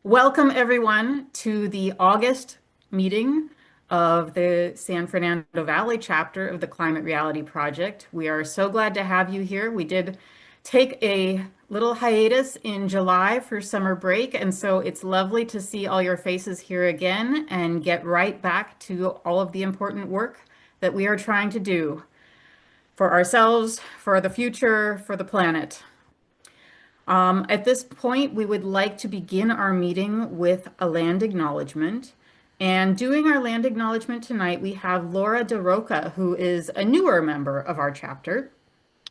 Welcome, everyone, to the August meeting of the San Fernando Valley chapter of the Climate Reality Project. We are so glad to have you here. We did take a little hiatus in July for summer break, and so it's lovely to see all your faces here again and get right back to all of the important work that we are trying to do for ourselves, for the future, for the planet. At this point, we would like to begin our meeting with a land acknowledgement. And doing our land acknowledgement tonight, we have Laura DeRoca, who is a newer member of our chapter.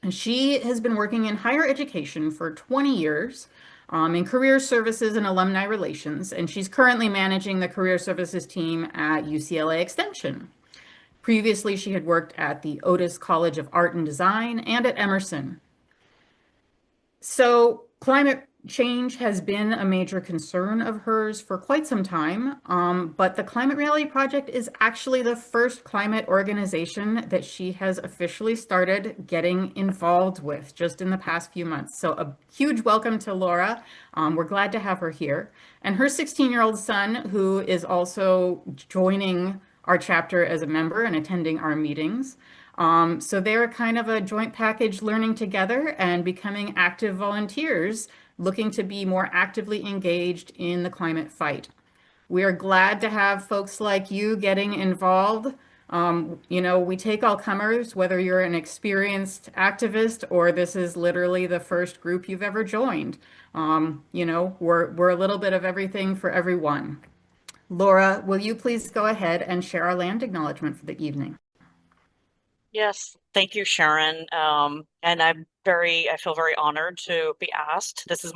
And she has been working in higher education for 20 years in career services and alumni relations. And she's currently managing the career services team at UCLA Extension. Previously, she had worked at the Otis College of Art and Design and at Emerson. So climate change has been a major concern of hers for quite some time, but the Climate Reality Project is actually the first climate organization that she has officially started getting involved with just in the past few months. So a huge welcome to Laura. We're glad to have her here. And her 16-year-old son, who is also joining our chapter as a member and attending our meetings. So they're kind of a joint package learning together and becoming active volunteers, looking to be more actively engaged in the climate fight. We are glad to have folks like you getting involved. We take all comers, whether you're an experienced activist or this is literally the first group you've ever joined. We're a little bit of everything for everyone. Laura, will you please go ahead and share our land acknowledgement for the evening? Yes, thank you, Sharon. And I feel very honored to be asked. This is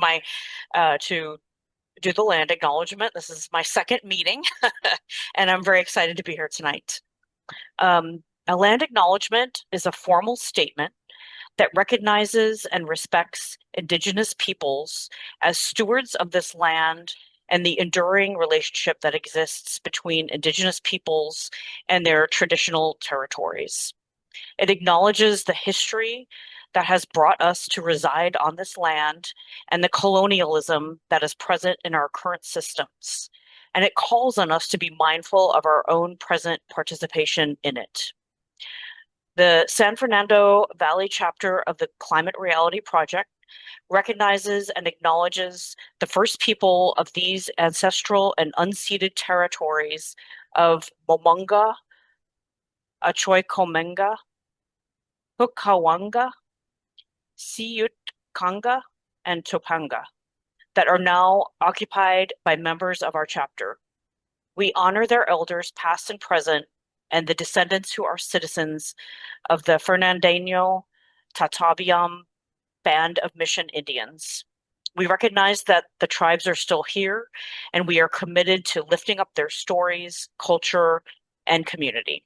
to do the land acknowledgement. This is my second meeting, and I'm very excited to be here tonight. A land acknowledgement is a formal statement that recognizes and respects Indigenous peoples as stewards of this land and the enduring relationship that exists between Indigenous peoples and their traditional territories. It acknowledges the history that has brought us to reside on this land and the colonialism that is present in our current systems. And it calls on us to be mindful of our own present participation in it. The San Fernando Valley chapter of the Climate Reality Project recognizes and acknowledges the first people of these ancestral and unceded territories of Momunga, Achoicomenga, Hukawanga, Siutkanga, and Topanga that are now occupied by members of our chapter. We honor their elders, past and present, and the descendants who are citizens of the Fernandeño Tataviam Band of Mission Indians. We recognize that the tribes are still here, and we are committed to lifting up their stories, culture, and community.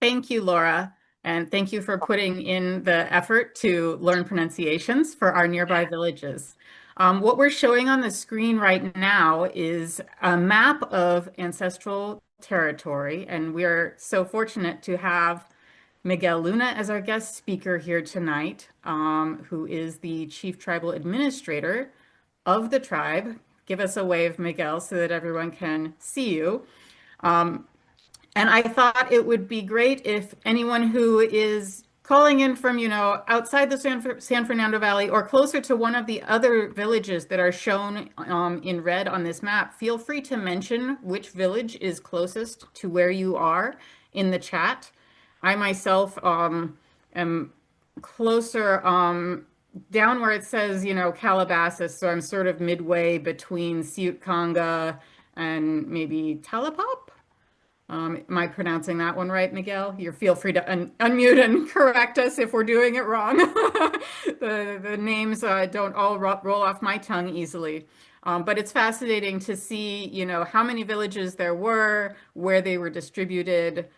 Thank you, Laura, and thank you for putting in the effort to learn pronunciations for our nearby villages. What we're showing on the screen right now is a map of ancestral territory, and we're so fortunate to have Miguel Luna as our guest speaker here tonight, who is the Chief Tribal Administrator of the tribe. Give us a wave, Miguel, so that everyone can see you. And I thought it would be great if anyone who is calling in from, outside the San Fernando Valley or closer to one of the other villages that are shown in red on this map, feel free to mention which village is closest to where you are in the chat. I myself am closer down where it says, Calabasas, so I'm sort of midway between Siutkanga and maybe Talapop. Am I pronouncing that one right, Miguel? You feel free to unmute and correct us if we're doing it wrong. The names don't all roll off my tongue easily. But it's fascinating to see, how many villages there were, where they were distributed,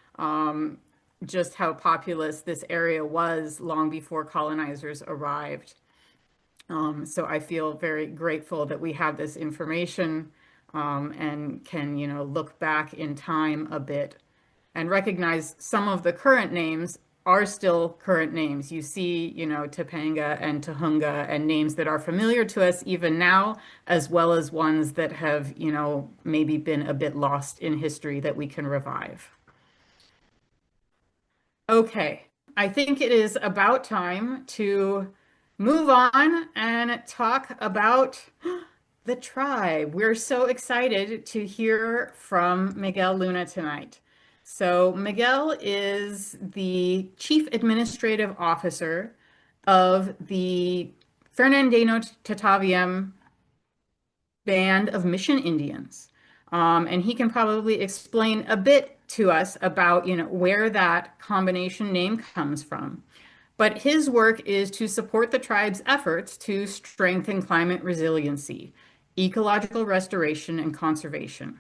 just how populous this area was long before colonizers arrived. So I feel very grateful that we have this information and can, look back in time a bit and recognize some of the current names are still current names. You see, Topanga and Tahunga and names that are familiar to us even now, as well as ones that have, maybe been a bit lost in history that we can revive. Okay, I think it is about time to move on and talk about the tribe. We're so excited to hear from Miguel Luna tonight. So, Miguel is the Chief Administrative Officer of the Fernandeño Tataviam Band of Mission Indians. And he can probably explain a bit to us about, where that combination name comes from. But his work is to support the tribe's efforts to strengthen climate resiliency, ecological restoration, and conservation.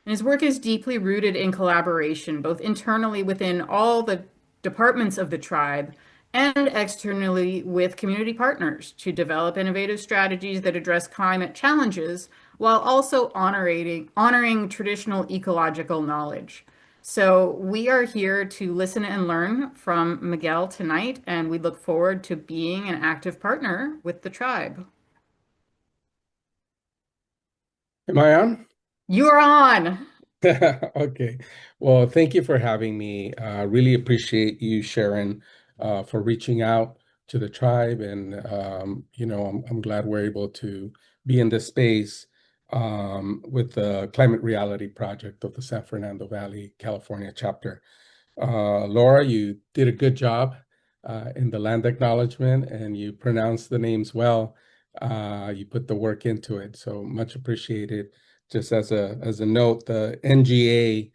And his work is deeply rooted in collaboration, both internally within all the departments of the tribe and externally with community partners to develop innovative strategies that address climate challenges while also honoring traditional ecological knowledge. So we are here to listen and learn from Miguel tonight, and we look forward to being an active partner with the tribe. Am I on? You're on. Okay. Well, thank you for having me. Really appreciate you, Sharon, for reaching out to the tribe. And, I'm glad we're able to be in this space with the Climate Reality Project of the San Fernando Valley, California chapter. Laura, you did a good job in the land acknowledgement and you pronounced the names well. You put the work into it, so much appreciated. Just as a note, the NGA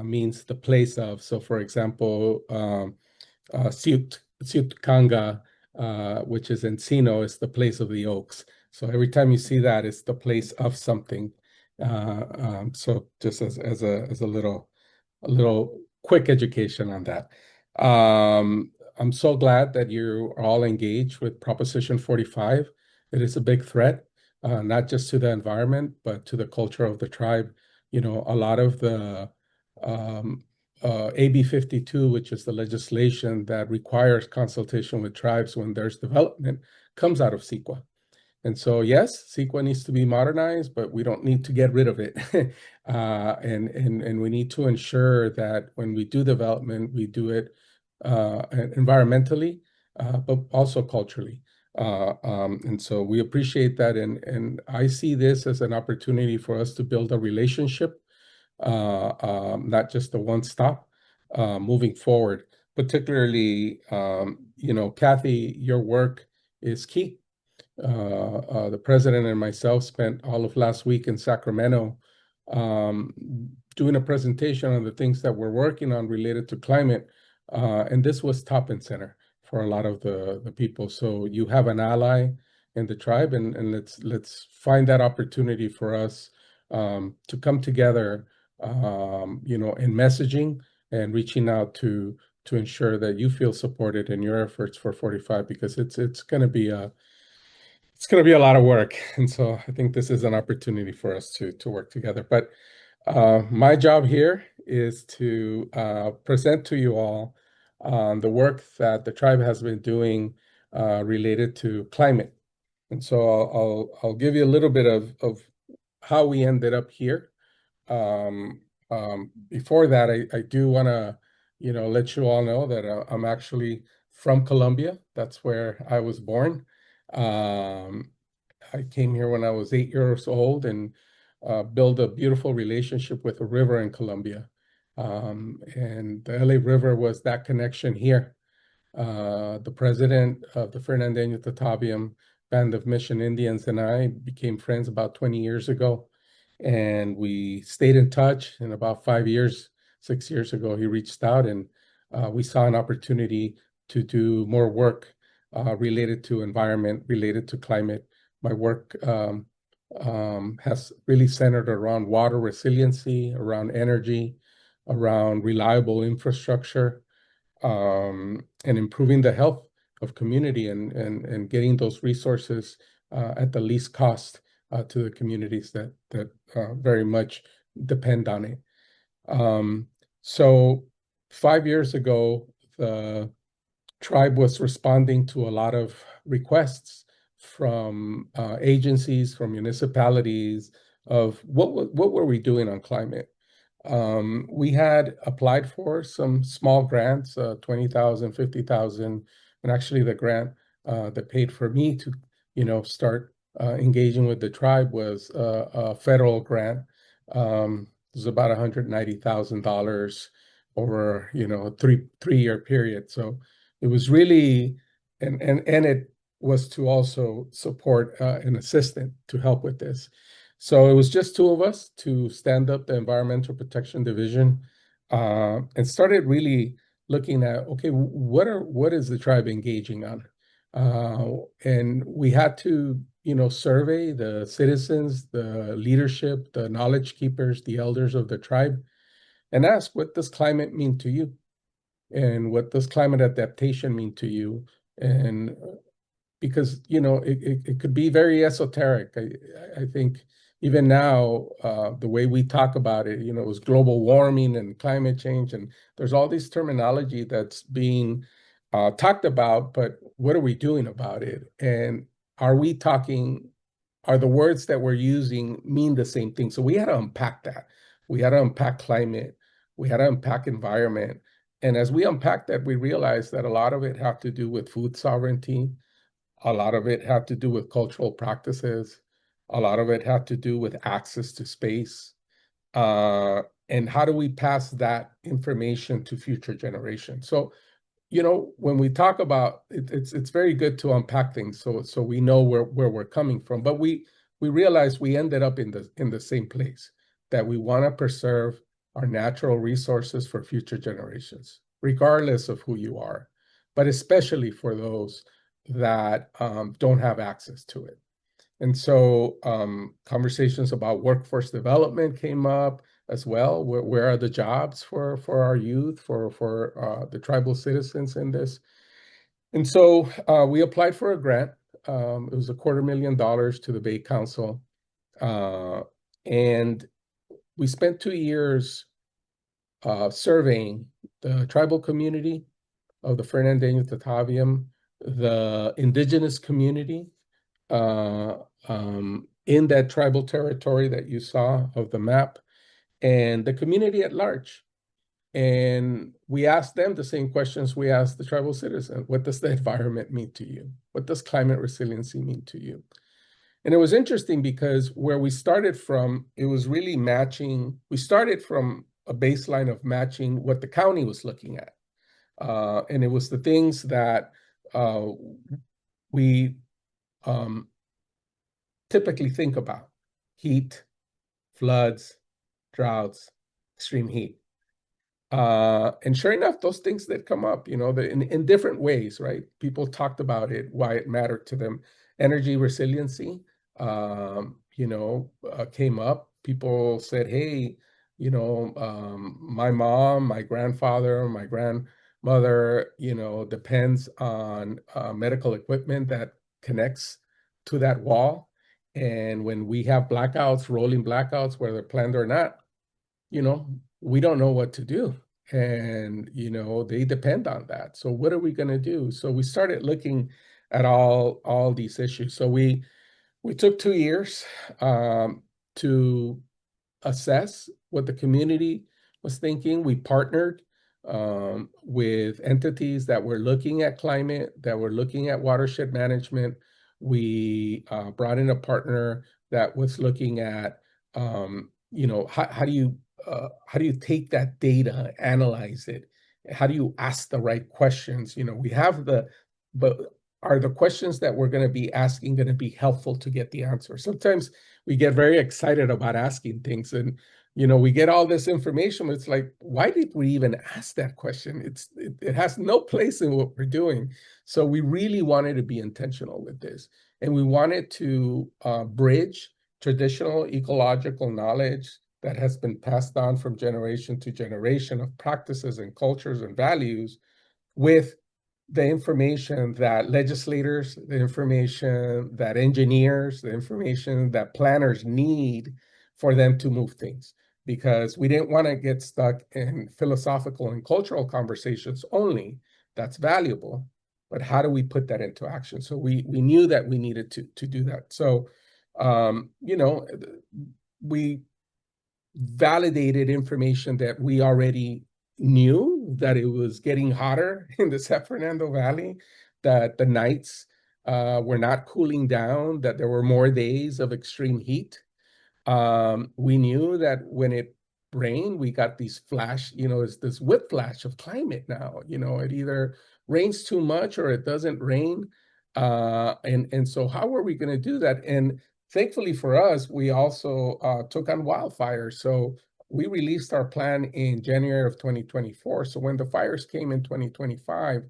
means the place of. So, for example, Siutkanga, which is Encino, is the place of the oaks. So every time you see that, it's the place of something. So just as a little quick education on that. I'm so glad that you're all engaged with Proposition 45. It is a big threat, not just to the environment, but to the culture of the tribe. A lot of the AB 52, which is the legislation that requires consultation with tribes when there's development, comes out of CEQA. And so, yes, CEQA needs to be modernized, but we don't need to get rid of it. And we need to ensure that when we do development, we do it environmentally, but also culturally. And so we appreciate that. And I see this as an opportunity for us to build a relationship, not just a one stop, moving forward. Particularly, Kathy, your work is key. The president and myself spent all of last week in Sacramento um, doing a presentation on the things that we're working on related to climate. And this was top and center for a lot of the people. So you have an ally in the tribe, and let's find that opportunity for us to come together, in messaging and reaching out to ensure that you feel supported in your efforts for 45, because it's going to be a lot of work. And so I think this is an opportunity for us to work together. But my job here is to present to you all the work that the tribe has been doing related to climate. And so I'll give you a little bit of how we ended up here. Before that, I do want to, let you all know that I'm actually from Colombia. That's where I was born. Um, I came here when I was 8 years old and built a beautiful relationship with a river in Colombia. And the LA River was that connection here. The president of the Fernandeño Tataviam Band of Mission Indians and I became friends about 20 years ago. And we stayed in touch. And about 5 years, 6 years ago, he reached out and we saw an opportunity to do more work related to environment, related to climate. My work has really centered around water resiliency, around energy, around reliable infrastructure, and improving the health of community and getting those resources at the least cost to the communities that very much depend on it. So 5 years ago, the tribe was responding to a lot of requests from agencies, from municipalities of what were we doing on climate. We had applied for some small grants, 20,000, 50,000, and actually the grant that paid for me to, start engaging with the tribe was a federal grant. It was about $190,000 over, a three-year period. So it was really, and it was to also support an assistant to help with this. So it was just two of us to stand up the Environmental Protection Division and started really looking at, okay, what is the tribe engaging on? And we had to, survey the citizens, the leadership, the knowledge keepers, the elders of the tribe, and ask, what does climate mean to you? And what does climate adaptation mean to you? And because, it could be very esoteric. I think even now, the way we talk about it, it was global warming and climate change, and there's all this terminology that's being talked about, but what are we doing about it? And are the words that we're using mean the same thing? So we had to unpack that. We had to unpack climate. We had to unpack environment. And as we unpacked that, we realized that a lot of it had to do with food sovereignty. A lot of it had to do with cultural practices. A lot of it had to do with access to space. And how do we pass that information to future generations? So, when we talk about it, it's very good to unpack things so we know where we're coming from. But we realized we ended up in the same place, that we want to preserve our natural resources for future generations, regardless of who you are, but especially for those that don't have access to it. And so conversations about workforce development came up as well. Where are the jobs for our youth, for the tribal citizens in this? And so we applied for a grant. It was $250,000 to the Bay Council. And we spent 2 years surveying the tribal community of the Fernandeño Tataviam, the indigenous community in that tribal territory that you saw of the map, and the community at large. And we asked them the same questions we asked the tribal citizen. What does the environment mean to you? What does climate resiliency mean to you? And it was interesting because where we started from, it was really matching. We started from a baseline of matching what the county was looking at. And it was the things that we typically think about: heat, floods, droughts, extreme heat. And sure enough, those things that come up, in different ways, right? People talked about it, why it mattered to them. Energy resiliency, came up. People said, hey, my mom, my grandfather, my grandmother, depends on medical equipment that connects to that wall. And when we have blackouts, rolling blackouts, whether planned or not, we don't know what to do. And, they depend on that. So what are we going to do? So we started looking at all these issues. So we took 2 years to assess what the community was thinking. We partnered with entities that were looking at climate, that were looking at watershed management. We brought in a partner that was looking at, how do you take that data, analyze it? How do you ask the right questions? We have but are the questions that we're going to be asking going to be helpful to get the answer? Sometimes we get very excited about asking things, and we get all this information, but it's like, why did we even ask that question? It has no place in what we're doing. So we really wanted to be intentional with this, and we wanted to bridge traditional ecological knowledge that has been passed on from generation to generation of practices and cultures and values with the information that legislators, the information that engineers, the information that planners need for them to move things. because we didn't want to get stuck in philosophical and cultural conversations only. That's valuable, but how do we put that into action? So we knew that we needed to do that. So, we validated information that we already knew, that it was getting hotter in the San Fernando Valley, that the nights were not cooling down, that there were more days of extreme heat. We knew that when it rained, we got these flash, it's this whiplash of climate now. It either rains too much or it doesn't rain. And so how were we going to do that? And thankfully for us, we also took on wildfires. So we released our plan in January of 2024. So when the fires came in 2025,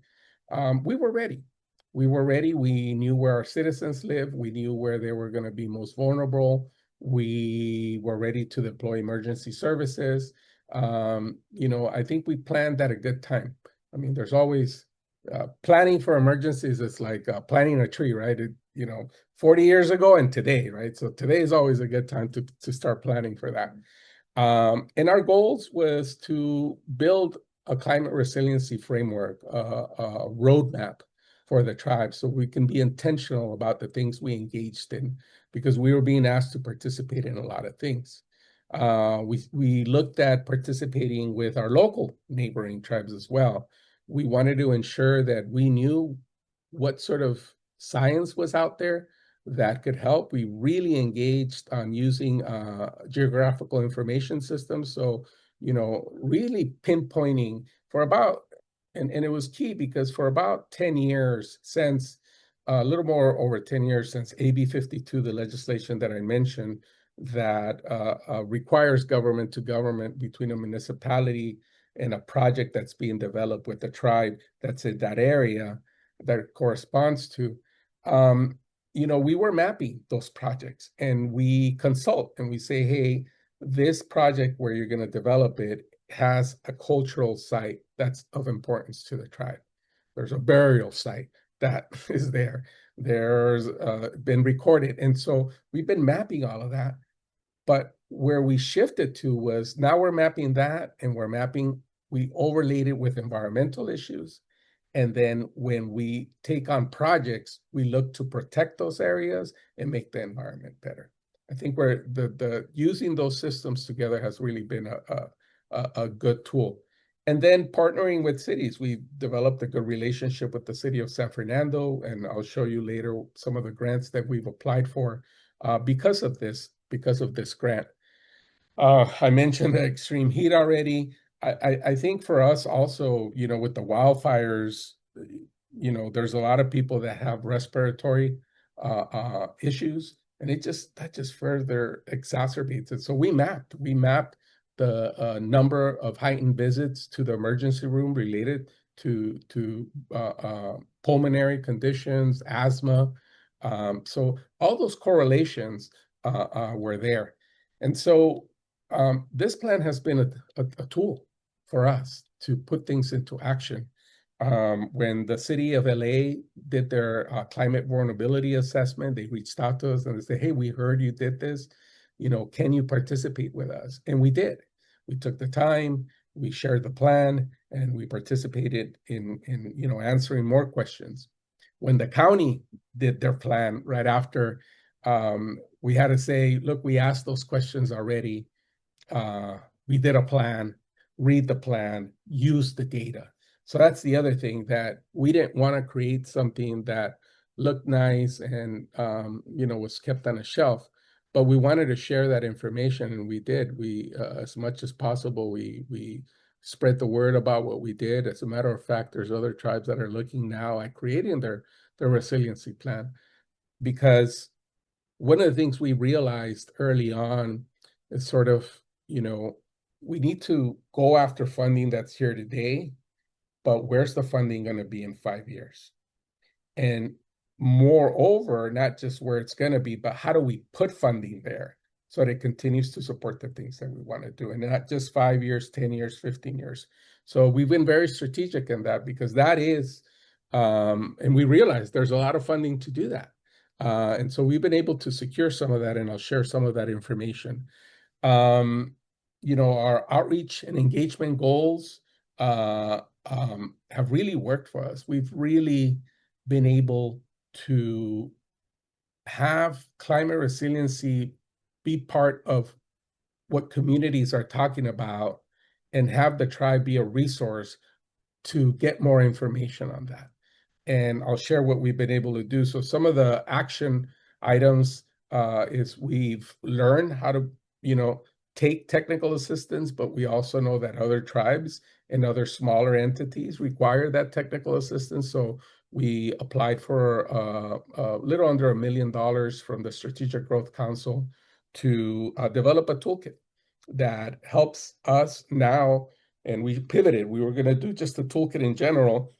we were ready. We were ready. We knew where our citizens live. We knew where they were going to be most vulnerable. We were ready to deploy emergency services. I think we planned at a good time. I mean, there's always planning for emergencies. It's like planting a tree, right? 40 years ago and today, right? So today is always a good time to start planning for that. And our goals was to build a climate resiliency framework, a roadmap for the tribe, so we can be intentional about the things we engaged in, because we were being asked to participate in a lot of things. We looked at participating with our local neighboring tribes as well. We wanted to ensure that we knew what sort of science was out there that could help. We really engaged on using geographical information systems. So, really pinpointing for about, and it was key because for about 10 years since, a little more over 10 years since AB 52, the legislation that I mentioned, that requires government to government between a municipality and a project that's being developed with the tribe that's in that area that it corresponds to. We were mapping those projects, and we consult and we say, hey, this project where you're going to develop it has a cultural site that's of importance to the tribe. There's a burial site that is there. There's been recorded. And so we've been mapping all of that. But where we shifted to was now we're mapping that, and we overlaid it with environmental issues. And then when we take on projects, we look to protect those areas and make the environment better. I think where the using those systems together has really been a good tool. And then partnering with cities, we developed a good relationship with the city of San Fernando, and I'll show you later some of the grants that we've applied for because of this grant. I mentioned the extreme heat already. I think for us also, with the wildfires, there's a lot of people that have respiratory issues, and that just further exacerbates it. So we mapped the number of heightened visits to the emergency room related to pulmonary conditions, asthma. So all those correlations were there. And so this plan has been a tool for us to put things into action. When the city of LA did their climate vulnerability assessment, they reached out to us and they said, hey, we heard you did this. Can you participate with us? And we did. We took the time, we shared the plan, and we participated in answering more questions. When the county did their plan right after, we had to say, look, we asked those questions already. We did a plan, read the plan, use the data. So that's the other thing, that we didn't want to create something that looked nice and was kept on a shelf, but we wanted to share that information, and we did. We as much as possible, we spread the word about what we did. As a matter of fact, there's other tribes that are looking now at creating their resiliency plan, because one of the things we realized early on is sort of, we need to go after funding that's here today, but where's the funding going to be in 5 years? And moreover, not just where it's going to be, but how do we put funding there so that it continues to support the things that we want to do, and not just 5 years, 10 years, 15 years. So we've been very strategic in that, because that is, and we realize there's a lot of funding to do that. And so we've been able to secure some of that, and I'll share some of that information. our outreach and engagement goals have really worked for us. We've really been able to have climate resiliency be part of what communities are talking about and have the tribe be a resource to get more information on that. And I'll share what we've been able to do. So some of the action items is we've learned how to, take technical assistance, but we also know that other tribes and other smaller entities require that technical assistance. So we applied for a little under $1 million from the Strategic Growth Council to develop a toolkit that helps us now. And we pivoted. We were going to do just a toolkit in general,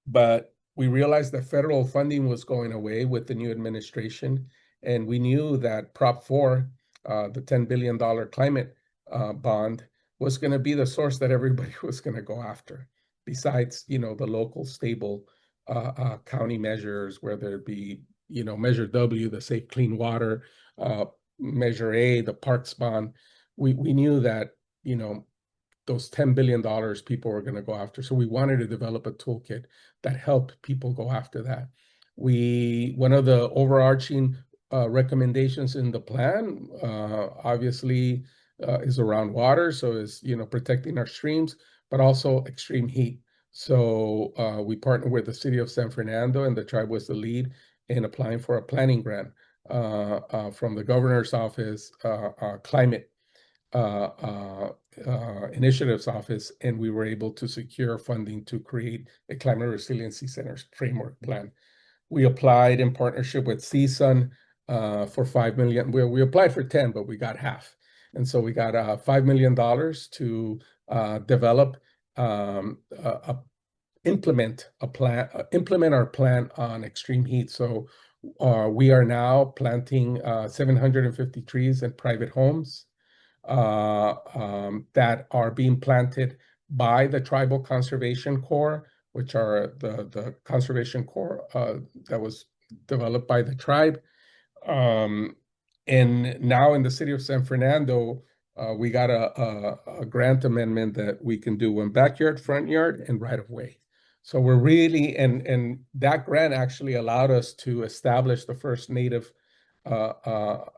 but we realized that federal funding was going away with the new administration. And we knew that Prop 4, the $10 billion climate bond, was going to be the source that everybody was going to go after, besides, the local stable county measures, whether it be, Measure W, the Safe Clean Water, Measure A, the Parks Bond. We knew that, those $10 billion people were going to go after. So we wanted to develop a toolkit that helped people go after that. One of the overarching recommendations in the plan, obviously, is around water. So is, protecting our streams, but also extreme heat. So we partnered with the city of San Fernando, and the tribe was the lead in applying for a planning grant from the governor's office, climate initiatives office, and we were able to secure funding to create a climate resiliency centers framework plan. We applied in partnership with CSUN for $5 million. We applied for 10, but we got half. And so we got $5 million to develop, implement our plan on extreme heat. So we are now planting 750 trees in private homes that are being planted by the Tribal Conservation Corps, which are the Conservation Corps that was developed by the tribe. And now in the city of San Fernando, we got a grant amendment that we can do one backyard, front yard, and right of way. So we're really, and that grant actually allowed us to establish the first Native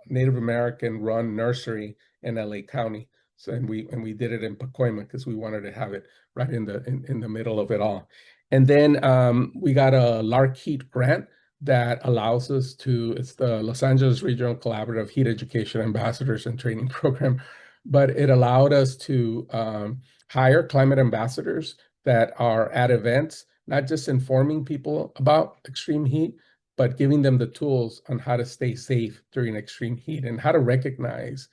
American run nursery in LA County. So and we did it in Pacoima because we wanted to have it right in the middle of it all. And then we got a LARC Heat grant that allows us to, it's the Los Angeles Regional Collaborative Heat Education Ambassadors and Training Program, but it allowed us to hire climate ambassadors that are at events, not just informing people about extreme heat, but giving them the tools on how to stay safe during extreme heat and how to recognize,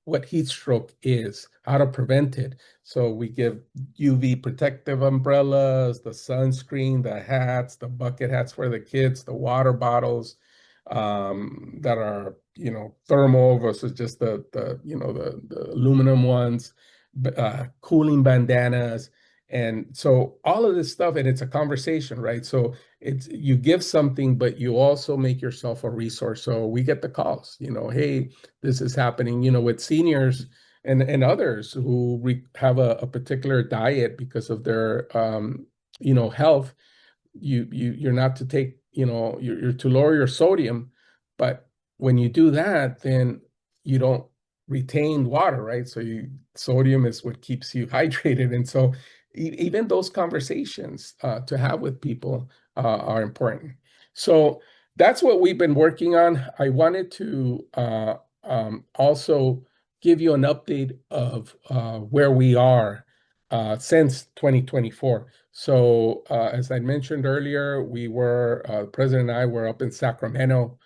what heat stroke is, how to prevent it. So we give UV protective umbrellas, the sunscreen, the hats, the bucket hats for the kids, the water bottles that are, thermal versus just the aluminum ones, cooling bandanas. And so all of this stuff, and it's a conversation, right? So you give something, but you also make yourself a resource. So we get the calls, hey, this is happening, with seniors and others who have a particular diet because of their, health. You're not to take, you're to lower your sodium, but when you do that, then you don't retain water, right? So sodium is what keeps you hydrated. And so even those conversations to have with people are important. So that's what we've been working on. I wanted to also give you an update of where we are since 2024. So as I mentioned earlier, the President and I were up in Sacramento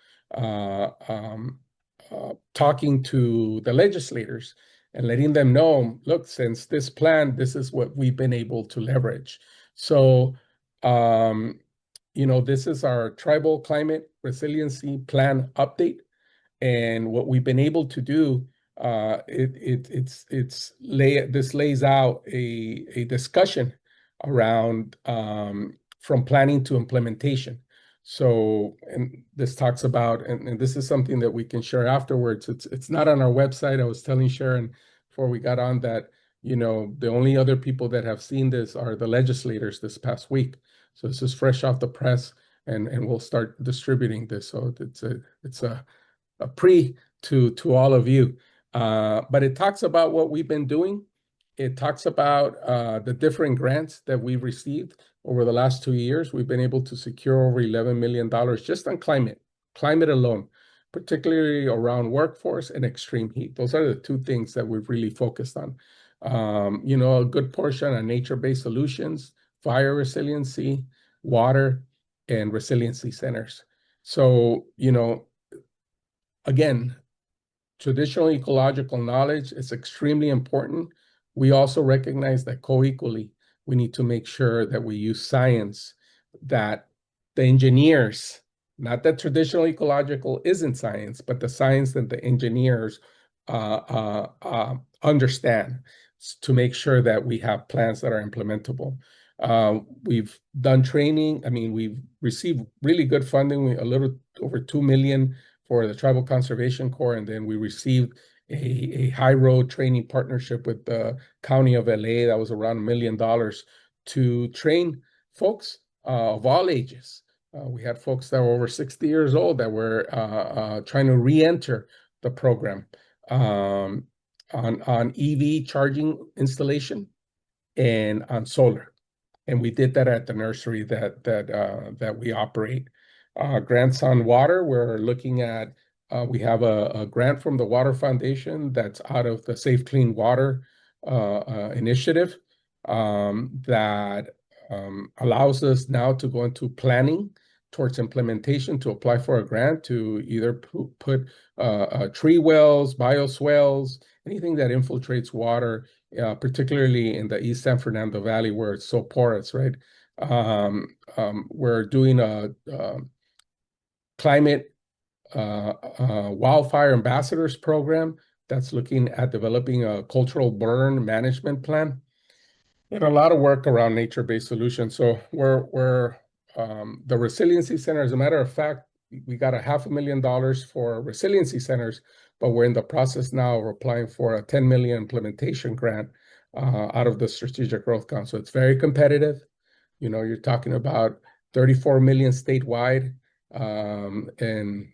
talking to the legislators and letting them know, look, since this plan, this is what we've been able to leverage. So, this is our Tribal Climate Resiliency Plan update. And what we've been able to do, this lays out a discussion around from planning to implementation. So, and this talks about, and this is something that we can share afterwards. It's not on our website. I was telling Sharon before we got on that, the only other people that have seen this are the legislators this past week. So this is fresh off the press, and we'll start distributing this. So it's a pre to all of you. But it talks about what we've been doing. It talks about the different grants that we've received over the last 2 years. We've been able to secure over $11 million just on climate alone, particularly around workforce and extreme heat. Those are the two things that we've really focused on. A good portion on nature-based solutions, fire resiliency, water, and resiliency centers. So, again, traditional ecological knowledge is extremely important. We also recognize that co-equally, we need to make sure that we use science, that the engineers, not that traditional ecological isn't science, but the science that the engineers understand to make sure that we have plans that are implementable. We've done training. I mean, we've received really good funding, a little over 2 million for the Tribal Conservation Corps, and then we received a high road training partnership with the County of LA that was around $1 million to train folks of all ages. We had folks that were over 60 years old that were trying to re-enter the program on EV charging installation and on solar. And we did that at the nursery that we operate. Grants on water, we're looking at, we have a grant from the Water Foundation that's out of the Safe Clean Water initiative that allows us now to go into planning towards implementation to apply for a grant to either put tree wells, bioswales, anything that infiltrates water, particularly in the East San Fernando Valley where it's so porous, right? We're doing a climate wildfire ambassadors program that's looking at developing a cultural burn management plan. And a lot of work around nature-based solutions. So we're the Resiliency Center, as a matter of fact, we got $500,000 for resiliency centers, but we're in the process now of applying for a 10 million implementation grant out of the Strategic Growth Council. It's very competitive. You're talking about 34 million statewide, and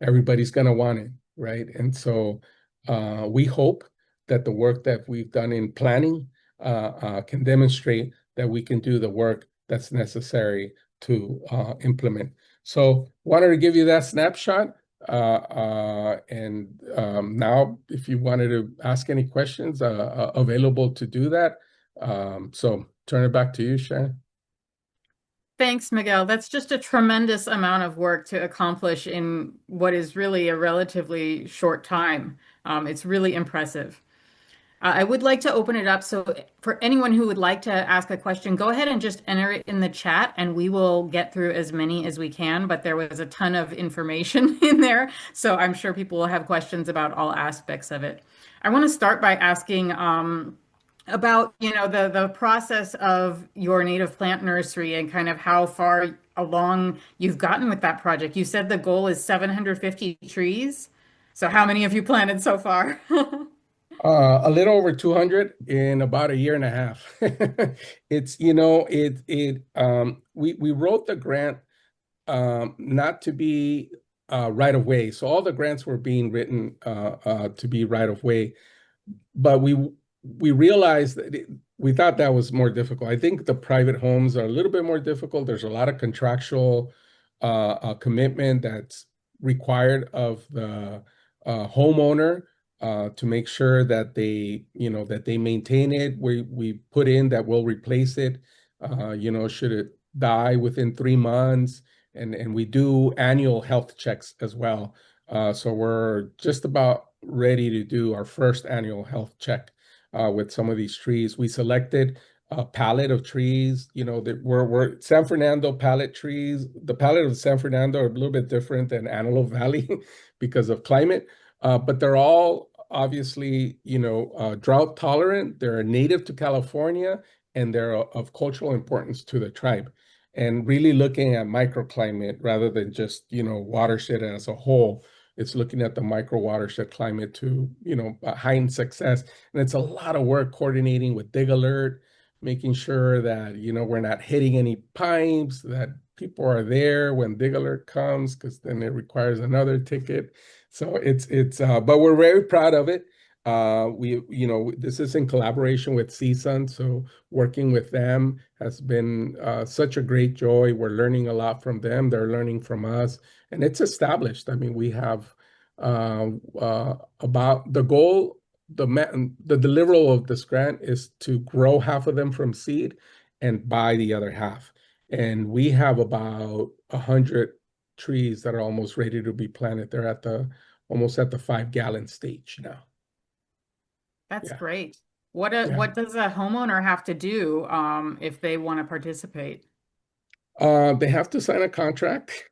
everybody's going to want it, right? And so we hope that the work that we've done in planning can demonstrate that we can do the work that's necessary to implement. So wanted to give you that snapshot. And now, if you wanted to ask any questions, available to do that. So turn it back to you, Sharon. Thanks, Miguel. That's just a tremendous amount of work to accomplish in what is really a relatively short time. It's really impressive. I would like to open it up. So for anyone who would like to ask a question, go ahead and just enter it in the chat and we will get through as many as we can. But there was a ton of information in there. So I'm sure people will have questions about all aspects of it. I want to start by asking about, the process of your native plant nursery and kind of how far along you've gotten with that project. You said the goal is 750 trees. So how many have you planted so far? A little over 200 in about a year and a half. We wrote the grant not to be right of way. So all the grants were being written to be right of way, but we realized that we thought that was more difficult. I think the private homes are a little bit more difficult. There's a lot of contractual commitment that's required of the homeowner to make sure that they maintain it. We put in that we'll replace it, should it die within 3 months, and we do annual health checks as well. So we're just about ready to do our first annual health check with some of these trees. We selected a palette of trees, that were San Fernando palette trees. The palette of San Fernando are a little bit different than Antelope Valley because of climate. But they're all obviously, drought tolerant. They're native to California, and they're of cultural importance to the tribe. and really looking at microclimate rather than just, watershed as a whole. It's looking at the micro watershed climate to, heighten success. And it's a lot of work coordinating with Dig Alert, making sure that, we're not hitting any pipes, that people are there when Dig Alert comes, because then it requires another ticket. So but we're very proud of it. This is in collaboration with CSUN, so working with them has been such a great joy. We're learning a lot from them. They're learning from us, and it's established. I mean, we have about the goal, the deliverable of this grant is to grow half of them from seed and buy the other half. And we have about 100 trees that are almost ready to be planted. They're almost at the 5-gallon stage now. That's Yeah. great. Yeah. What does a homeowner have to do if they want to participate? They have to sign a contract.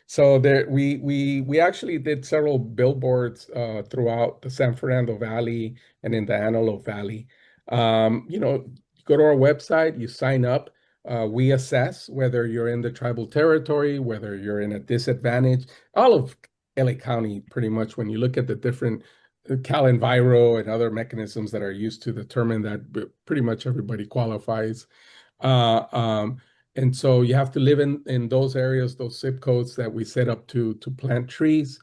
So we actually did several billboards throughout the San Fernando Valley and in the Antelope Valley. You go to our website, you sign up. We assess whether you're in the tribal territory, whether you're in a disadvantage. All of LA County, pretty much, when you look at the different Cal Enviro and other mechanisms that are used to determine that, pretty much everybody qualifies. Uh, um, and so you have to live in those areas, those zip codes that we set up to plant trees.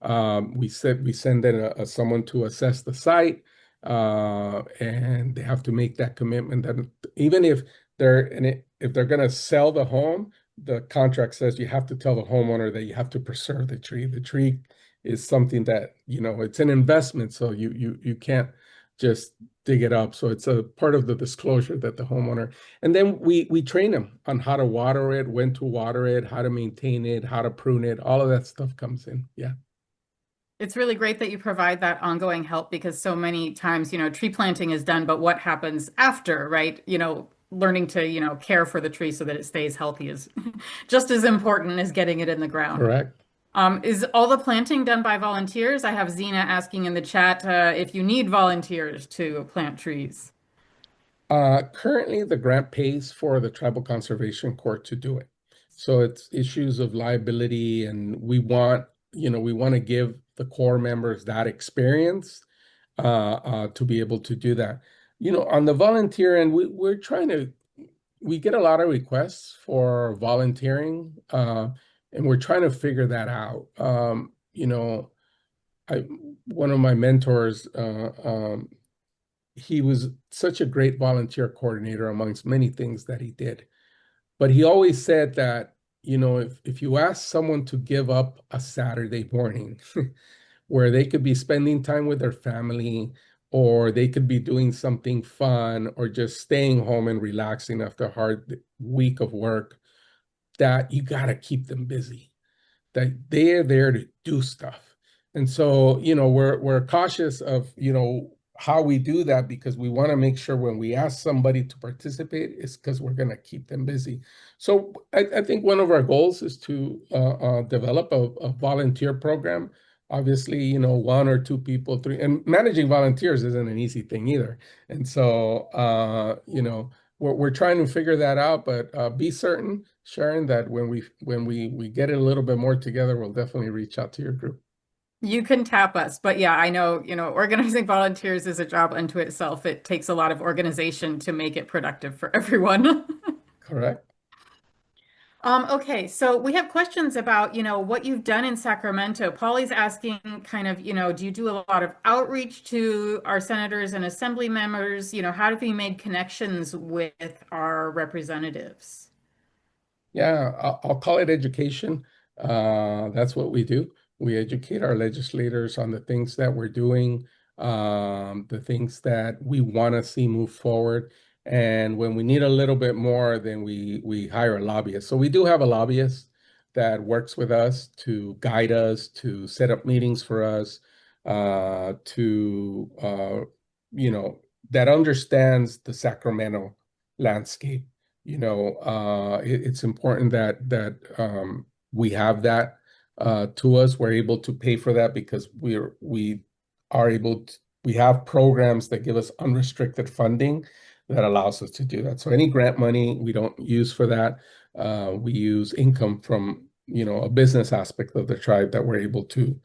We send in someone to assess the site, and they have to make that commitment that even if if they're going to sell the home, the contract says you have to tell the homeowner that you have to preserve the tree. The tree is something that, it's an investment, so you can't just dig it up. So it's a part of the disclosure that the homeowner, and then we train them on how to water it, when to water it, how to maintain it, how to prune it. All of that stuff comes in. Yeah. It's really great that you provide that ongoing help because so many times, tree planting is done, but what happens after, right? Learning to, care for the tree so that it stays healthy is just as important as getting it in the ground. Correct. Is all the planting done by volunteers? I have Zena asking in the chat if you need volunteers to plant trees. Currently, the grant pays for the Tribal Conservation Court to do it. So it's issues of liability, and we want to give the core members that experience to be able to do that. On the volunteer end, we get a lot of requests for volunteering, and we're trying to figure that out. One of my mentors, he was such a great volunteer coordinator amongst many things that he did. But he always said that, if you ask someone to give up a Saturday morning where they could be spending time with their family, or they could be doing something fun, or just staying home and relaxing after a hard week of work, that you got to keep them busy, that they're there to do stuff. And so, we're cautious of, how we do that, because we want to make sure when we ask somebody to participate, it's because we're going to keep them busy. So I think one of our goals is to develop a volunteer program. Obviously, one or two people, three, and managing volunteers isn't an easy thing either. And so, we're trying to figure that out, but be certain, Sharon, that when we get it a little bit more together, we'll definitely reach out to your group. You can tap us, but yeah, I know, organizing volunteers is a job unto itself. It takes a lot of organization to make it productive for everyone. Correct. Okay, so we have questions about, what you've done in Sacramento. Polly's asking kind of, do you do a lot of outreach to our senators and assembly members? How have we made connections with our representatives? Yeah, I'll call it education. That's what we do. We educate our legislators on the things that we're doing, the things that we want to see move forward. And when we need a little bit more, then we hire a lobbyist. So we do have a lobbyist that works with us to guide us, to set up meetings for us, to that understands the Sacramento landscape. It's important that we have that to us. We're able to pay for that because we have programs that give us unrestricted funding that allows us to do that. So any grant money we don't use for that. we use income from, a business aspect of the tribe that we're able to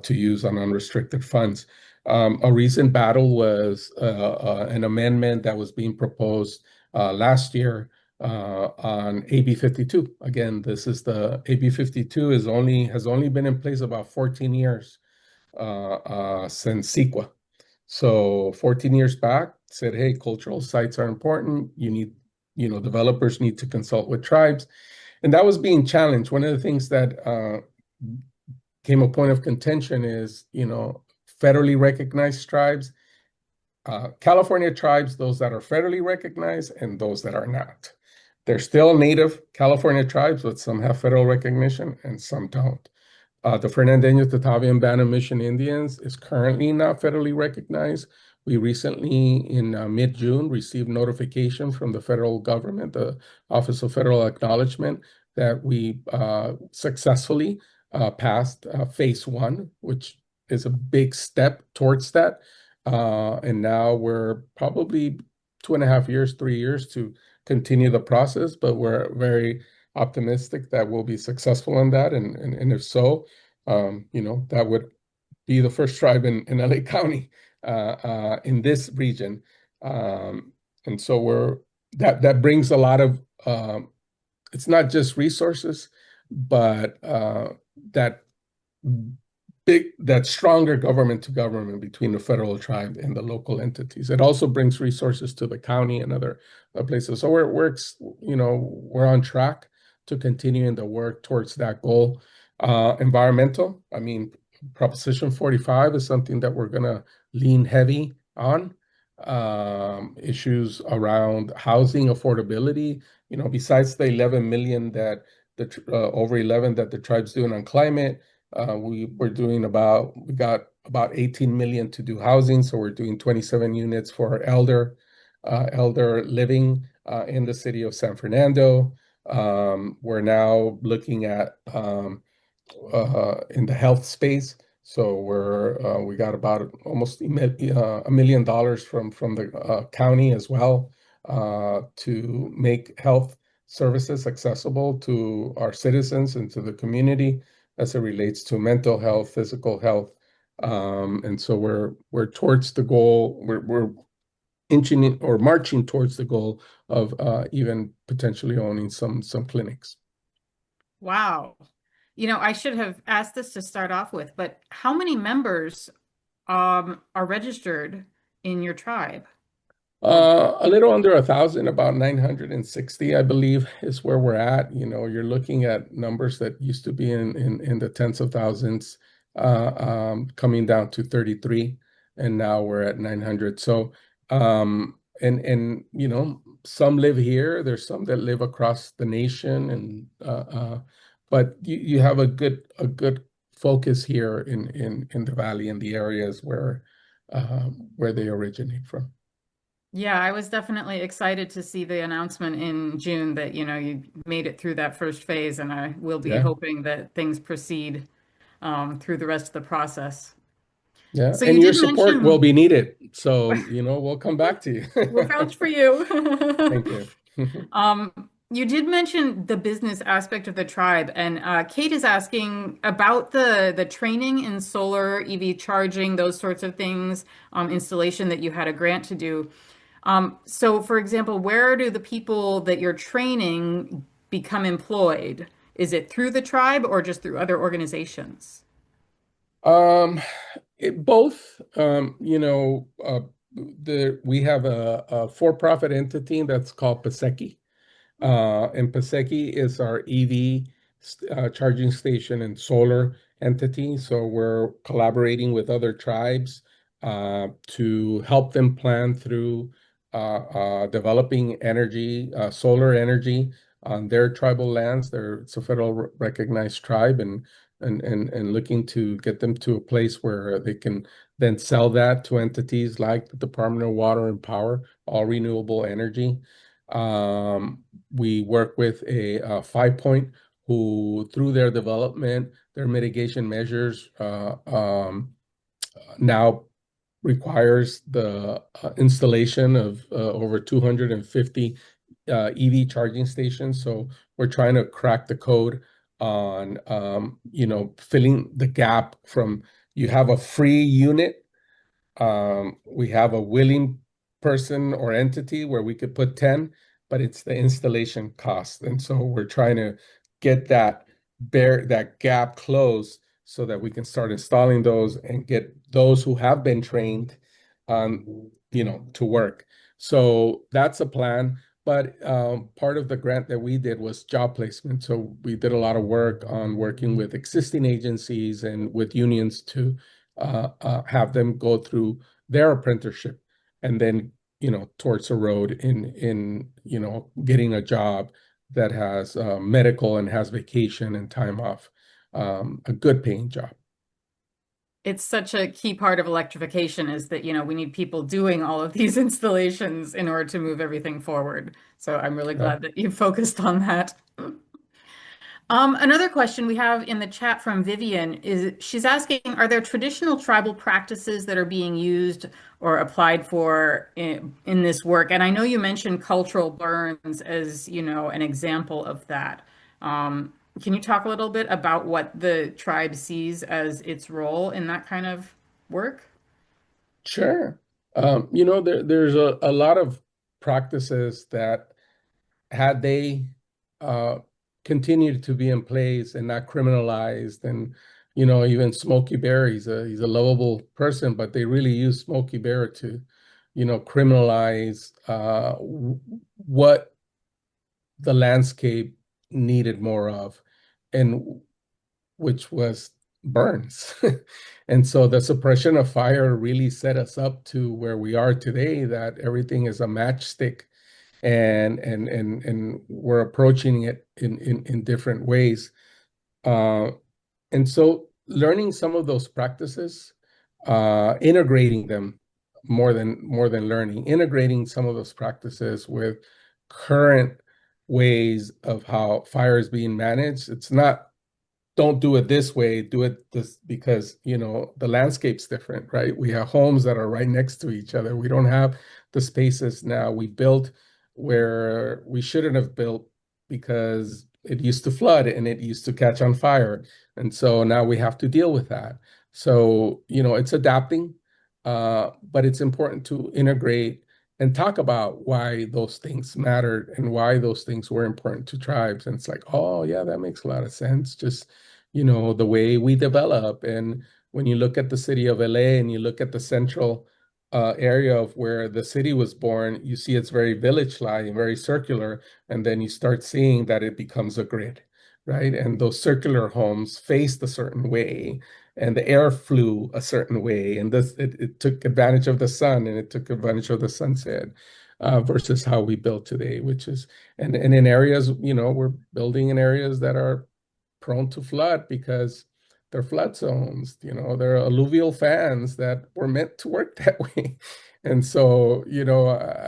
use on unrestricted funds. A recent battle was an amendment that was being proposed last year on AB 52. Again, this is the AB 52 has only been in place about 14 years since CEQA. So 14 years back, said, hey, cultural sites are important. Developers need to consult with tribes. And that was being challenged. One of the things that came a point of contention is, federally recognized tribes, California tribes, those that are federally recognized and those that are not. They're still native California tribes, but some have federal recognition and some don't. The Fernandeño Tataviam Band of Mission Indians is currently not federally recognized. We recently, in mid-June, received notification from the federal government, the Office of Federal Acknowledgement, that we successfully passed phase 1, which is a big step towards that. And now we're probably 2.5 years, 3 years to continue the process, but we're very optimistic that we'll be successful in that. And if so, that would be the first tribe in LA County in this region. And so that brings a lot of, it's not just resources, but that stronger government to government between the federal tribe and the local entities. It also brings resources to the county and other places. So we're on track to continuing the work towards that goal. Environmental, I mean, Proposition 45 is something that we're gonna lean heavy on. Issues around housing affordability, besides the 11 million that over 11 that the tribe's doing on climate, we got about 18 million to do housing. So we're doing 27 units for elder living in the city of San Fernando. We're now looking at in the health space. So we got about almost $1 million from the county as well to make health services accessible to our citizens and to the community as it relates to mental health, physical health. And so we're towards the goal. We're inching or marching towards the goal of even potentially owning some clinics. Wow. I should have asked this to start off with, but how many members are registered in your tribe? A little under 1,000, about 960, I believe, is where we're at. You're looking at numbers that used to be in the tens of thousands, coming down to 33, and now we're at 900. So, and some live here. There's some that live across the nation, and but you have a good focus here in the valley, in the areas where they originate from. Yeah, I was definitely excited to see the announcement in June that, you made it through that first phase, and I will be Yeah. hoping that things proceed through the rest of the process. Yeah, So and you your did support will mention, be needed. So, we'll come back to you. we'll vouch for you. Thank you. Um, you did mention the business aspect of the tribe, and Kate is asking about the training in solar EV charging, those sorts of things, installation that you had a grant to do. So, for example, where do the people that you're training become employed? Is it through the tribe or just through other organizations? Um, both, we have a for-profit entity that's called Paseki. And Paseki is our EV charging station and solar entity. So we're collaborating with other tribes to help them plan through developing energy, solar energy on their tribal lands. It's a federal recognized tribe, and looking to get them to a place where they can then sell that to entities like the Department of Water and Power, all renewable energy. We work with a 5 Point, who through their development, their mitigation measures, now requires the installation of over 250 EV charging stations. So we're trying to crack the code on, filling the gap from you have a free unit. We have a willing person or entity where we could put 10, but it's the installation cost. And so we're trying to get that gap closed so that we can start installing those and get those who have been trained to work. So that's a plan. But part of the grant that we did was job placement. So we did a lot of work on working with existing agencies and with unions to have them go through their apprenticeship and then, towards a road in getting a job that has medical and has vacation and time off, a good paying job. It's such a key part of electrification is that, we need people doing all of these installations in order to move everything forward. So I'm really glad that you focused on that. Another question we have in the chat from Vivian is she's asking, are there traditional tribal practices that are being used or applied for in this work? And I know you mentioned cultural burns as, an example of that. Can you talk a little bit about what the tribe sees as its role in that kind of work? Sure. There's a lot of practices that had they uh, continued to be in place and not criminalized, and even Smokey Bear, he's a lovable person, but they really use Smokey Bear to criminalize what the landscape needed more of, and which was burns. And so the suppression of fire really set us up to where we are today, that everything is a matchstick, and we're approaching it in different ways. And so learning some of those practices, integrating them more than learning, integrating some of those practices with current ways of how fire is being managed. It's not, don't do it this way, do it this, because the landscape's different, right? We have homes that are right next to each other. We don't have the spaces now. We built where we shouldn't have built because it used to flood and it used to catch on fire. And so now we have to deal with that. So, it's adapting, but it's important to integrate and talk about why those things mattered and why those things were important to tribes. And it's like, oh yeah, that makes a lot of sense. Just, the way we develop. And when you look at the city of LA and you look at the central area of where the city was born, you see it's very village-like, very circular, and then you start seeing that it becomes a grid, right? And those circular homes faced a certain way, and the air flew a certain way, and it took advantage of the sun, and it took advantage of the sunset, versus how we build today, which is, and in areas, we're building in areas that are prone to flood because they're flood zones, they're alluvial fans that were meant to work that way. And so,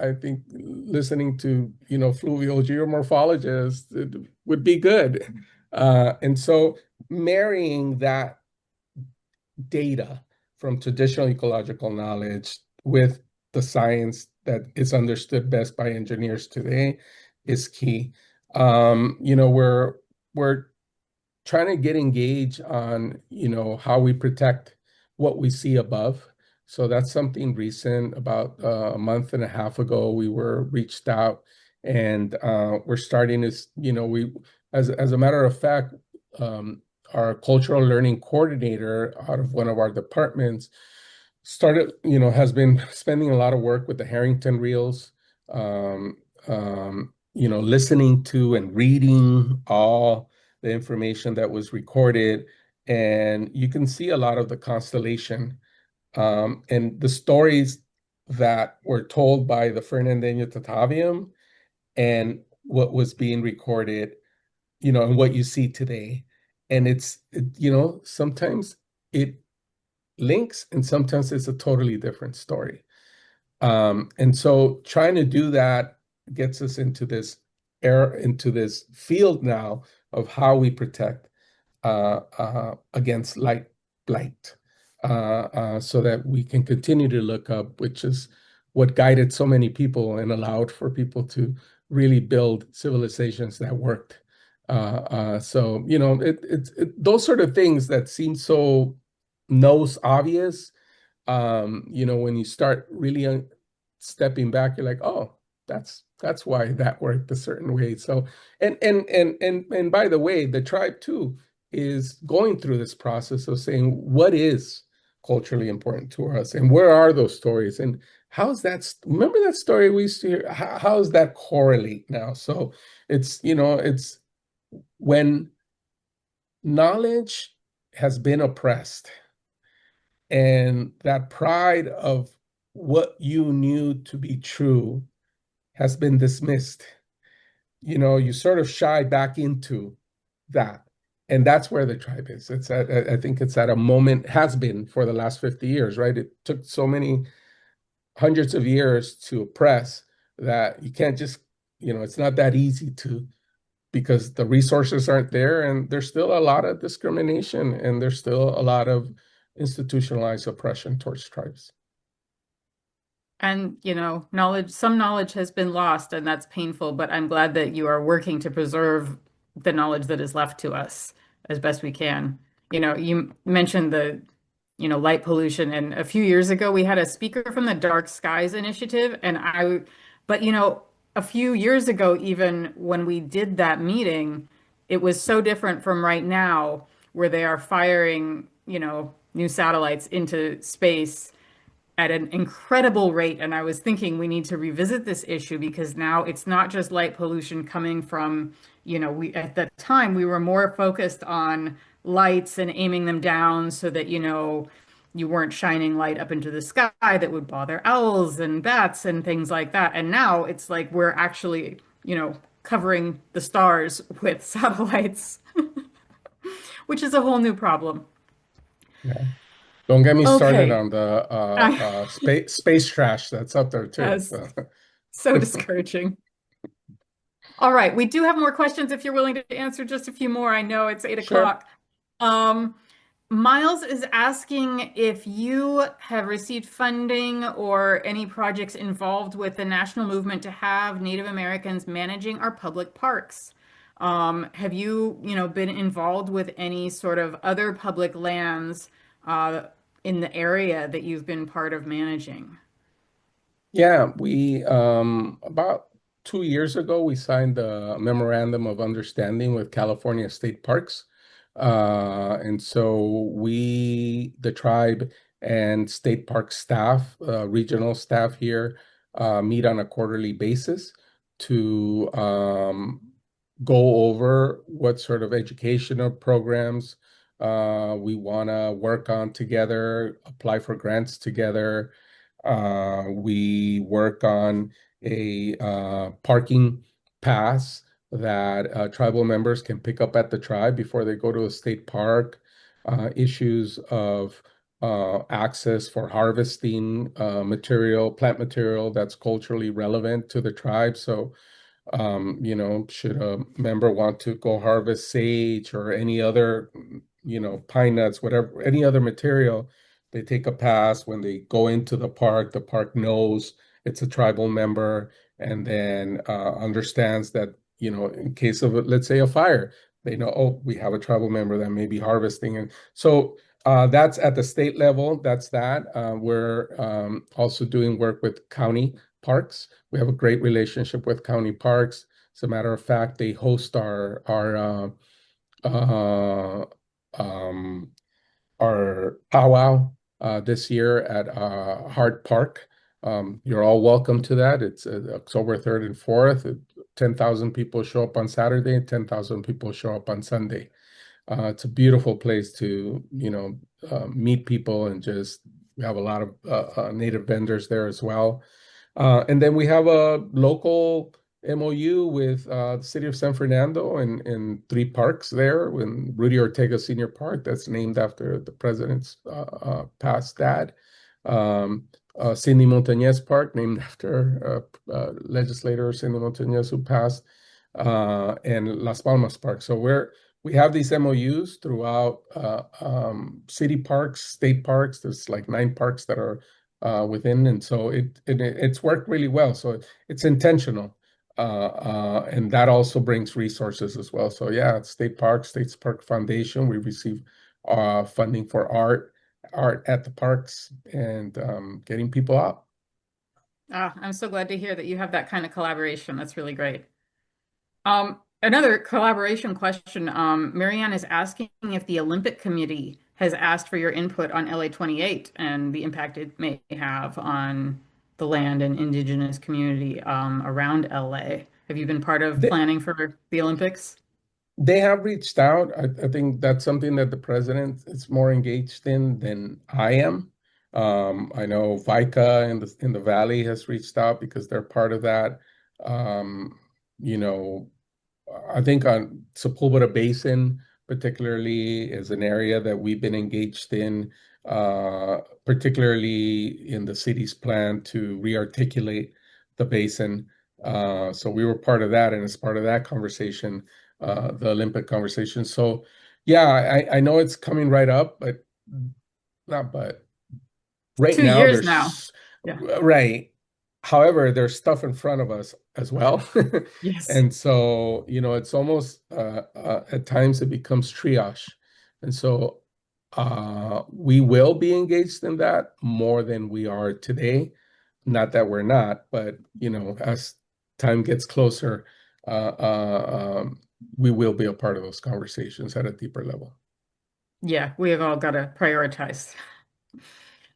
I think listening to, fluvial geomorphologists, it would be good. And so marrying that data from traditional ecological knowledge with the science that is understood best by engineers today is key. We're trying to get engaged on, how we protect what we see above. So that's something recent. About a month and a half ago, we were reached out, and we're starting to, we, as a matter of fact, our cultural learning coordinator out of one of our departments has been spending a lot of work with the Harrington reels, listening to and reading all the information that was recorded. And you can see a lot of the constellation, and the stories that were told by the Fernandeño Tataviam and what was being recorded, and what you see today. And sometimes it links and sometimes it's a totally different story. And so trying to do that gets us into this into this field now of how we protect against light blight, so that we can continue to look up, which is what guided so many people and allowed for people to really build civilizations that worked. So, those sort of things that seem so nose obvious, when you start really stepping back, you're like, oh, that's why that worked a certain way. So, and by the way, the tribe too is going through this process of saying what is culturally important to us, and where are those stories, and how's that? Remember that story we used to hear? How does that correlate now? So it's when knowledge has been oppressed, and that pride of what you knew to be true has been dismissed. You sort of shy back into that. And that's where the tribe is. I think it's at a moment, has been for the last 50 years, right? It took so many hundreds of years to oppress that you can't just, it's not that easy to, because the resources aren't there, and there's still a lot of discrimination, and there's still a lot of institutionalized oppression towards tribes. And, some knowledge has been lost, and that's painful, but I'm glad that you are working to preserve the knowledge that is left to us as best we can. You mentioned light pollution, and a few years ago we had a speaker from the Dark Skies Initiative, but a few years ago, even when we did that meeting, it was so different from right now, where they are firing, new satellites into space at an incredible rate. And I was thinking we need to revisit this issue, because now it's not just light pollution coming from, we at that time we were more focused on lights and aiming them down so that, you weren't shining light up into the sky that would bother owls and bats and things like that. And now it's like we're actually, covering the stars with satellites, which is a whole new problem. Yeah. Don't get me started Okay. on the I, space trash that's up there too. yes, so discouraging. All right, we do have more questions if you're willing to answer just a few more. I know it's 8 Sure. o'clock. Um, Miles is asking if you have received funding or any projects involved with the national movement to have Native Americans managing our public parks. Have you, been involved with any sort of other public lands uh, in the area that you've been part of managing? Yeah, we about 2 years ago we signed a memorandum of understanding with California State Parks. And so the tribe and state park staff, regional staff here, meet on a quarterly basis to go over what sort of educational programs we want to work on together, apply for grants together. We work on a parking pass that tribal members can pick up at the tribe before they go to a state park. Issues of access for harvesting plant material that's culturally relevant to the tribe. So should a member want to go harvest sage or any other, pine nuts, whatever, any other material, they take a pass. When they go into the park knows it's a tribal member, and then understands that, in case of, let's say, a fire, they know, oh, we have a tribal member that may be harvesting. And so that's at the state level. That's that. We're also doing work with county parks. We have a great relationship with county parks. As a matter of fact, they host uh, um, our powwow this year at Hart Park. You're all welcome to that. It's October 3rd and 4th. 10,000 people show up on Saturday, 10,000 people show up on Sunday. It's a beautiful place to, meet people, and just we have a lot of native vendors there as well. And then we have a local MOU with the city of San Fernando and three parks there. In Rudy Ortega Senior Park, that's named after the president's past dad. Cindy Montañez Park, named after legislator Cindy Montañez, who passed, and Las Palmas Park. So we have these MOUs throughout city parks, state parks. There's like 9 parks that are within, and so it's worked really well. So it's intentional. And that also brings resources as well. So yeah, State Park, States Park Foundation, we receive funding for art at the parks, and getting people out. I'm so glad to hear that you have that kind of collaboration. That's really great. Another collaboration question. Marianne is asking if the Olympic Committee has asked for your input on LA 28 and the impact it may have on the land and indigenous community around LA. Have you been part of They, planning for the Olympics? they have reached out. I think that's something that the president is more engaged in than I am. I know VICA in the Valley has reached out because they're part of that. Um, you know, I think on Sepulveda Basin, particularly, is an area that we've been engaged in, particularly in the city's plan to rearticulate the basin. So we were part of that, and as part of that conversation, the Olympic conversation. So, yeah, I know it's coming right up, but not but right Two now years now. there's Yeah. right. However, there's stuff in front of us as well. Yes. And so, it's almost at times it becomes triage. And so we will be engaged in that more than we are today. Not that we're not, but as time gets closer, we will be a part of those conversations at a deeper level. Yeah, we have all got to prioritize.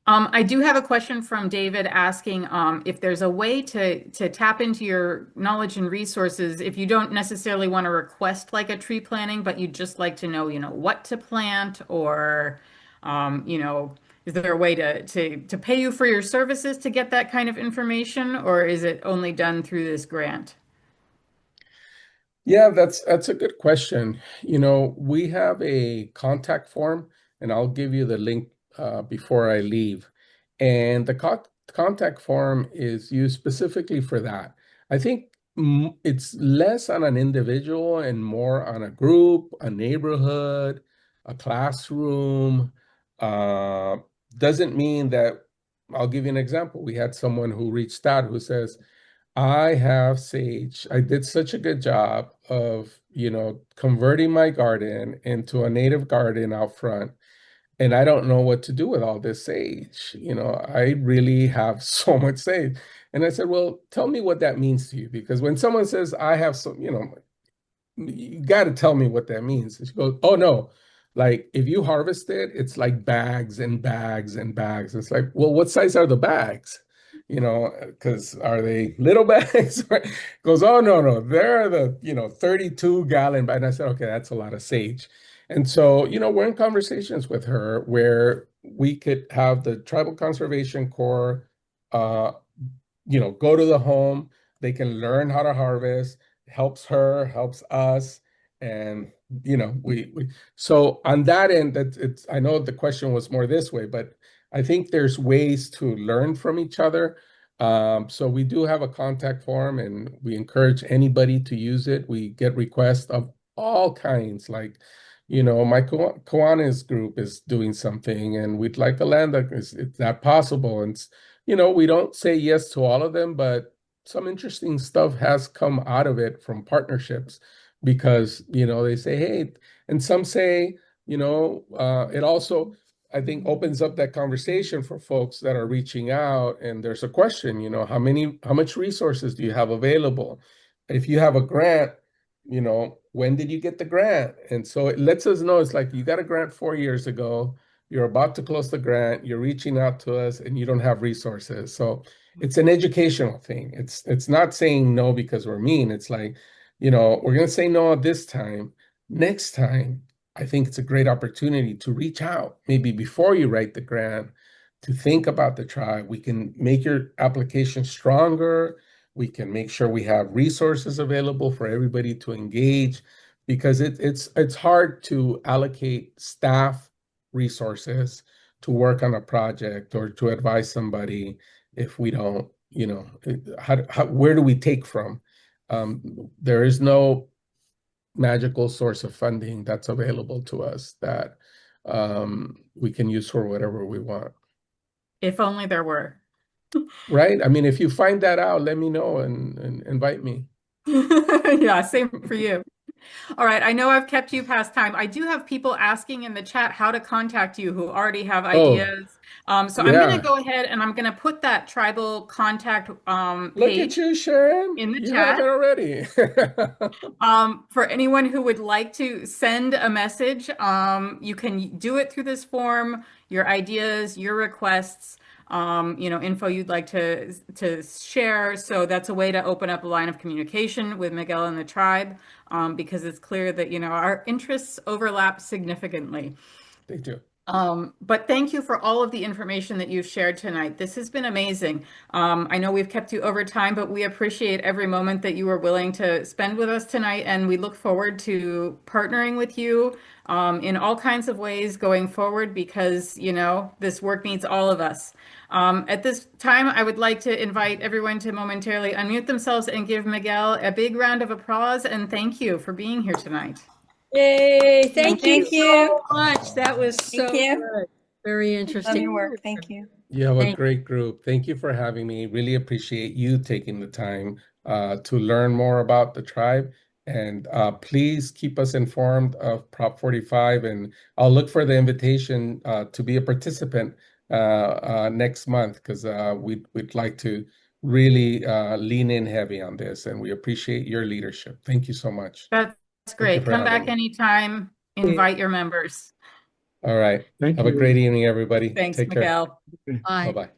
I do have a question from David asking if there's a way to tap into your knowledge and resources if you don't necessarily want to request like a tree planting, but you'd just like to know, what to plant or, is there a way to pay you for your services to get that kind of information, or is it only done through this grant? Yeah, that's a good question. We have a contact form, and I'll give you the link before I leave. And the contact form is used specifically for that. I think it's less on an individual and more on a group, a neighborhood, a classroom. Uh, doesn't mean that. I'll give you an example. We had someone who reached out who says, I have sage. I did such a good job of, converting my garden into a native garden out front, and I don't know what to do with all this sage. I really have so much sage. And I said, well, tell me what that means to you. Because when someone says, I have some, you got to tell me what that means. And she goes, oh no, like if you harvest it, it's like bags and bags and bags. It's like, well, what size are the bags? Because are they little bags? Goes, oh no, no, they're the 32-gallon bag. And I said, okay, that's a lot of sage. And so, we're in conversations with her where we could have the Tribal Conservation Corps uh, go to the home. They can learn how to harvest. Helps her, helps us, and we so on that end, that it's I know the question was more this way, but I think there's ways to learn from each other. So we do have a contact form, and we encourage anybody to use it. We get requests of all kinds, like my Kiwanis group is doing something, and we'd like the land. Is that possible? And we don't say yes to all of them, but some interesting stuff has come out of it from partnerships because, they say, hey, and some say, it also, I think, opens up that conversation for folks that are reaching out. And there's a question, how much resources do you have available? If you have a grant, when did you get the grant? And so it lets us know, it's like you got a grant 4 years ago, you're about to close the grant, you're reaching out to us, and you don't have resources. So it's an educational thing. It's not saying no because we're mean. It's like, we're going to say no at this time. Next time, I think it's a great opportunity to reach out, maybe before you write the grant, to think about the tribe. We can make your application stronger. We can make sure we have resources available for everybody to engage, because it's hard to allocate staff resources to work on a project or to advise somebody if we don't, where do we take from? There is no magical source of funding that's available to us that we can use for whatever we want. If only there were. Right? I mean, if you find that out, let me know and invite me. Yeah, same for you. All right, I know I've kept you past time. I do have people asking in the chat how to contact you who already have Oh, ideas. So I'm going to yeah. go ahead and I'm going to put that tribal contact Look at page you, Sharon. in the You have it chat. already. For anyone who would like to send a message, you can do it through this form, your ideas, your requests, info you'd like to share. So that's a way to open up a line of communication with Miguel and the tribe, because it's clear that, our interests overlap significantly. They do. But thank you for all of the information that you've shared tonight. This has been amazing. I know we've kept you over time, but we appreciate every moment that you were willing to spend with us tonight, and we look forward to partnering with you in all kinds of ways going forward because, this work needs all of us. At this time, I would like to invite everyone to momentarily unmute themselves and give Miguel a big round of applause and thank you for being here tonight. Yay, thank you Thank you. so much. That was so Thank you. good. Very Love interesting. your work. Thank you. You have a Thank- great group. Thank you for having me. Really appreciate you taking the time to learn more about the tribe. And please keep us informed of Prop 45. And I'll look for the invitation to be a participant next month because we'd like to really lean in heavy on this. And we appreciate your leadership. Thank you so much. That's Thank you great. for Come having back me. anytime. Invite your members. All right. Thank Have a you. great evening, everybody. Thanks, Take care. Miguel. Bye. Bye-bye.